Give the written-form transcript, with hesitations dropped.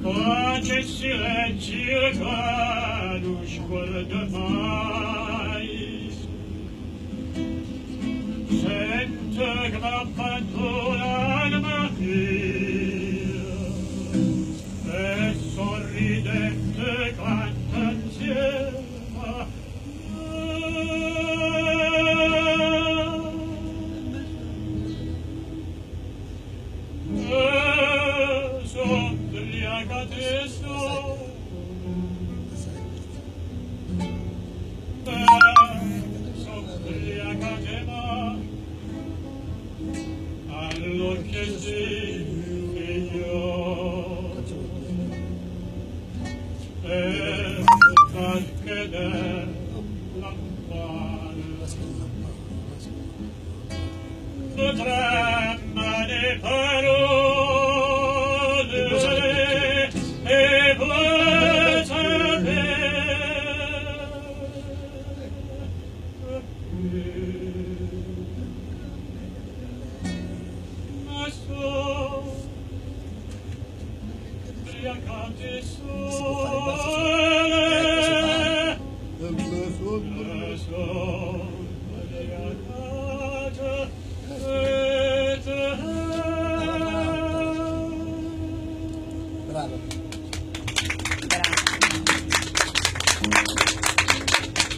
Pace e silenzio ca nu sguarda mai. Sento che m'abbandona l'anima mia e sorridente canta insieme. Allorché sì, figlio, e qualche della quale potremmo ne parole e vuoi sapere